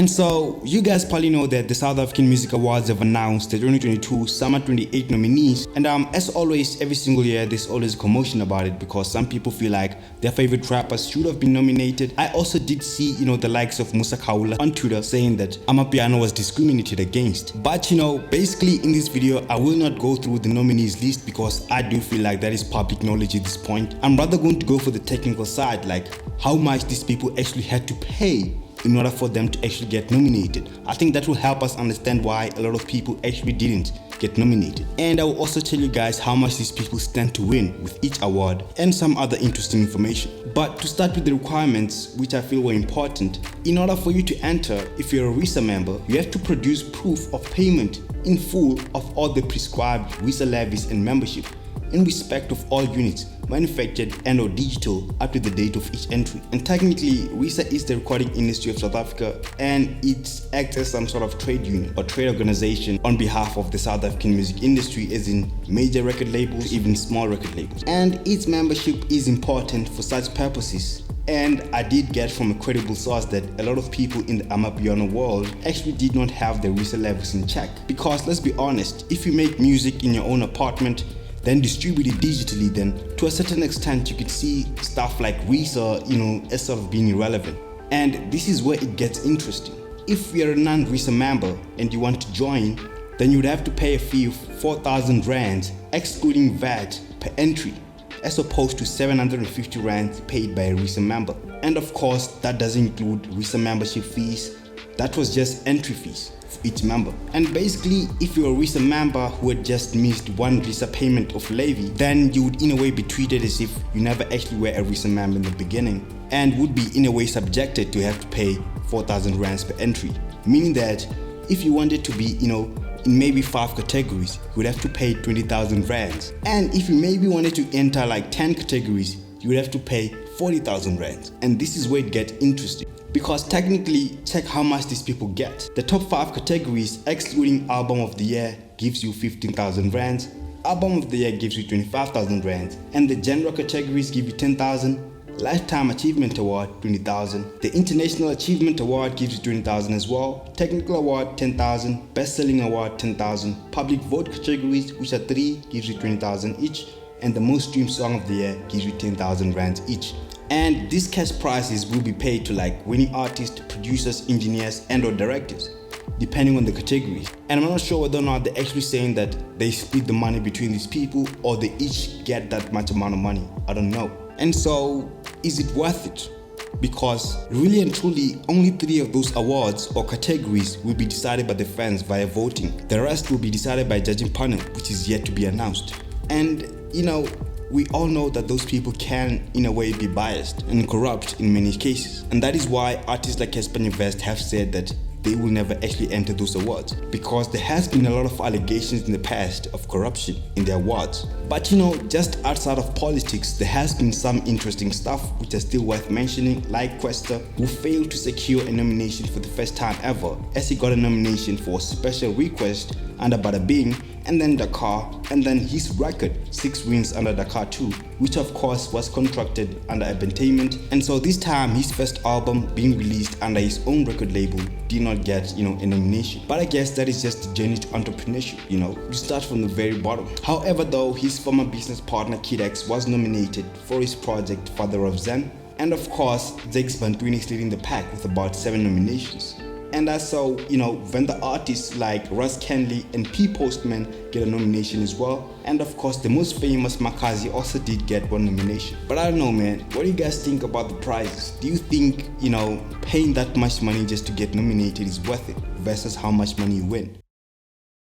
And so you guys probably know that the South African Music Awards have announced the 2022 Summer 28 nominees, and as always, every single year there's always a commotion about it because some people feel like their favorite rappers should have been nominated. I also did see, the likes of Musa Kaula on Twitter saying that Amapiano was discriminated against. But basically in this video I will not go through the nominees list because I do feel like that is public knowledge at this point. I'm rather going to go for the technical side, like how much these people actually had to pay in order for them to actually get nominated. I think that will help us understand why a lot of people actually didn't get nominated. And I will also tell you guys how much these people stand to win with each award and some other interesting information. But to start with the requirements, which I feel were important, in order for you to enter, if you're a RISA member, you have to produce proof of payment in full of all the prescribed RISA levies and membership in respect of all units manufactured and or digital up to the date of each entry. And technically, RISA is the recording industry of South Africa, and it acts as some sort of trade union or trade organization on behalf of the South African music industry, as in major record labels, even small record labels. And its membership is important for such purposes. And I did get from a credible source that a lot of people in the Amapiano world actually did not have their RISA levels in check. Because let's be honest, if you make music in your own apartment, then distribute it digitally, then to a certain extent you could see stuff like RISA, as sort of being irrelevant. And this is where it gets interesting. If you're a non-RISA member and you want to join, then you would have to pay a fee of 4,000 rands excluding VAT per entry, as opposed to 750 rands paid by a RISA member. And of course, that doesn't include RISA membership fees. That was just entry fees for each member. And basically, if you're a RISA member who had just missed one RISA payment of levy, then you would in a way be treated as if you never actually were a RISA member in the beginning, and would be in a way subjected to have to pay 4,000 rands per entry. Meaning that if you wanted to be, in maybe 5 categories, you would have to pay 20,000 rands. And if you maybe wanted to enter like 10 categories, you would have to pay 40,000 rands. And this is where it gets interesting. Because technically, check how much these people get. The top 5 categories, excluding Album of the Year, gives you 15,000 rands. Album of the Year gives you 25,000 rands. And the general categories give you 10,000. Lifetime Achievement Award, 20,000. The International Achievement Award gives you 20,000 as well. Technical Award, 10,000. Best-Selling Award, 10,000. Public Vote categories, which are 3, gives you 20,000 each. And the Most Streamed Song of the Year gives you 10,000 rands each. And these cash prizes will be paid to like winning artists, producers, engineers, and or directors, depending on the categories. And I'm not sure whether or not they're actually saying that they split the money between these people or they each get that much amount of money. I don't know. And so, is it worth it? Because really and truly, only 3 of those awards or categories will be decided by the fans via voting. The rest will be decided by a judging panel, which is yet to be announced. And we all know that those people can, in a way, be biased and corrupt in many cases. And that is why artists like Espanya Vest have said that they will never actually enter those awards, because there has been a lot of allegations in the past of corruption in the awards. But just outside of politics, there has been some interesting stuff which are still worth mentioning, like Questa, who failed to secure a nomination for the first time ever, as he got a nomination for Special Request under Bada Bing, and then Dakar, and then his record 6 wins under Dakar 2, which of course was contracted under Entertainment. And so this time his first album being released under his own record label did not get a nomination. But I guess that is just the journey to entrepreneurship. You start from the very bottom. However though, his former business partner Kid X was nominated for his project Father of Zen, and of course Zakes Bantwini is leading the pack with about 7 nominations. And I saw, vendor artists like Russ Kenley and P. Postman get a nomination as well. And of course, the most famous Makazi also did get 1 nomination. But I don't know, man. What do you guys think about the prizes? Do you think, paying that much money just to get nominated is worth it versus how much money you win?